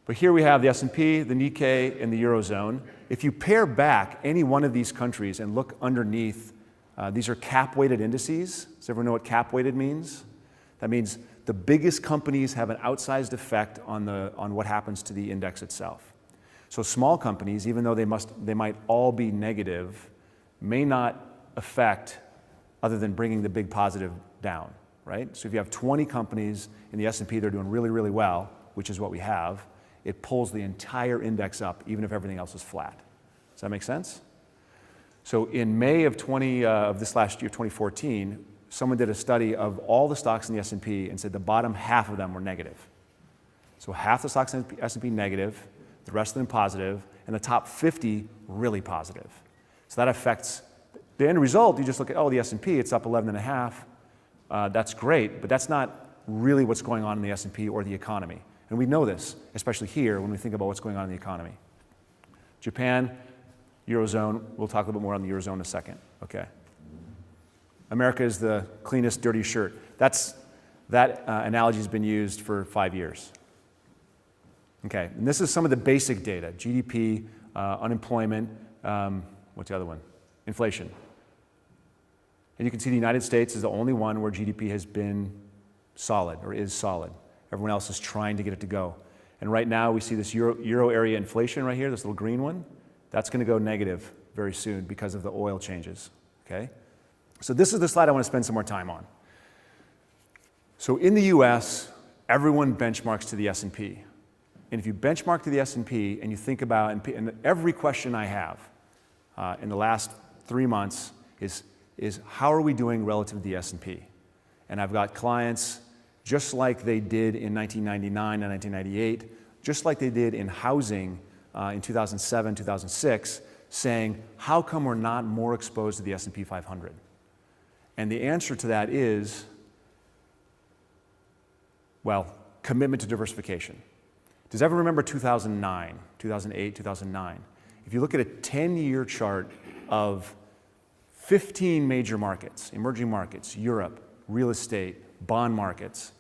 But here we have the S&P, the Nikkei, and the Eurozone. If you pare back any one of these countries and look underneath, these are cap-weighted indices. Does everyone know what cap-weighted means? That means the biggest companies have an outsized effect on what happens to the index itself. So small companies, even though they might all be negative, may not affect other than bringing the big positive down, right? So if you have 20 companies in the S&P that are doing really, really well, which is what we have, it pulls the entire index up, even if everything else is flat. Does that make sense? So in May of this last year, 2014, someone did a study of all the stocks in the S&P and said the bottom half of them were negative. So half the stocks in the S&P negative, the rest of them positive, and the top 50 really positive. So that affects the end result. You just look at, the S&P, it's up 11.5. That's great, but that's not really what's going on in the S&P or the economy. And we know this, especially here when we think about what's going on in the economy. Japan, Eurozone, we'll talk a little bit more on the Eurozone in a second, okay? America is the cleanest, dirty shirt. That analogy has been used for 5 years. Okay, and this is some of the basic data: GDP, unemployment, what's the other one? Inflation. And you can see the United States is the only one where GDP has been solid or is solid. Everyone else is trying to get it to go. And right now we see this euro area inflation right here, this little green one. That's going to go negative very soon because of the oil changes, okay? So this is the slide I want to spend some more time on. So in the US, everyone benchmarks to the S&P. And if you benchmark to the S&P and you think about, and every question I have in the last 3 months is how are we doing relative to the S&P? And I've got clients just like they did in 1999 and 1998, just like they did in housing in 2007, 2006, saying, how come we're not more exposed to the S&P 500? And the answer to that is, well, commitment to diversification. Does everyone remember 2009, 2008, 2009? If you look at a 10-year chart of 15 major markets, emerging markets, Europe, real estate, bond markets,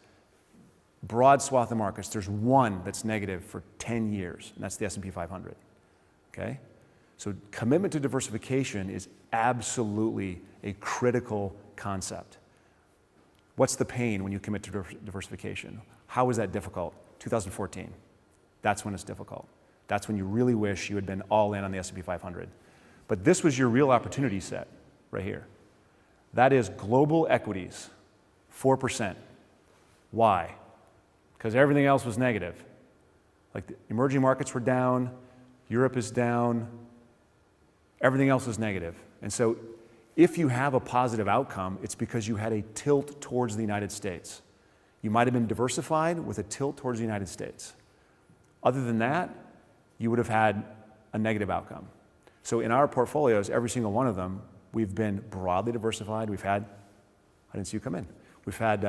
broad swath of markets, there's one that's negative for 10 years, and that's the S&P 500, okay? So commitment to diversification is absolutely a critical concept. What's the pain when you commit to diversification? How is that difficult? 2014. That's when it's difficult. That's when you really wish you had been all in on the S&P 500. But this was your real opportunity set right here. That is global equities, 4%. Why? Because everything else was negative. Like the emerging markets were down, Europe is down, everything else is negative. And so if you have a positive outcome, it's because you had a tilt towards the United States. You might have been diversified with a tilt towards the United States. Other than that, you would have had a negative outcome. So in our portfolios, every single one of them, we've been broadly diversified. We've had, I didn't see you come in. We've had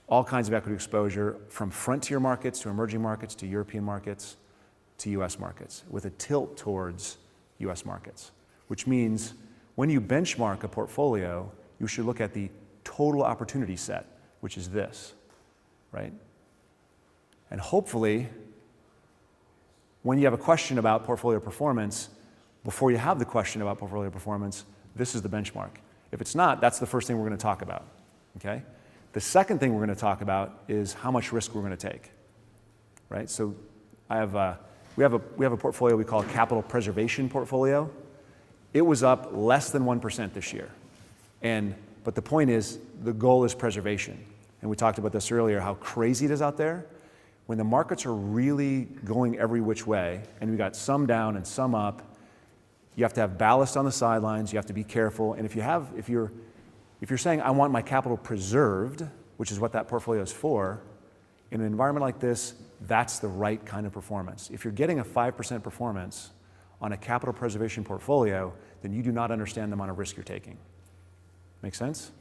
all kinds of equity exposure from frontier markets to emerging markets to European markets to US markets with a tilt towards US markets, which means when you benchmark a portfolio, you should look at the total opportunity set, which is this, right? And hopefully, when you have a question about portfolio performance, before you have the question about portfolio performance, this is the benchmark. If it's not, that's the first thing we're going to talk about, okay? The second thing we're going to talk about is how much risk we're going to take, right? So we have a portfolio we call a capital preservation portfolio. It was up less than 1% this year. But the point is, the goal is preservation. And we talked about this earlier, how crazy it is out there. When the markets are really going every which way, and we got some down and some up, you have to have ballast on the sidelines, you have to be careful. And if you're saying, I want my capital preserved, which is what that portfolio is for, in an environment like this, that's the right kind of performance. If you're getting a 5% performance on a capital preservation portfolio, then you do not understand the amount of risk you're taking. Make sense?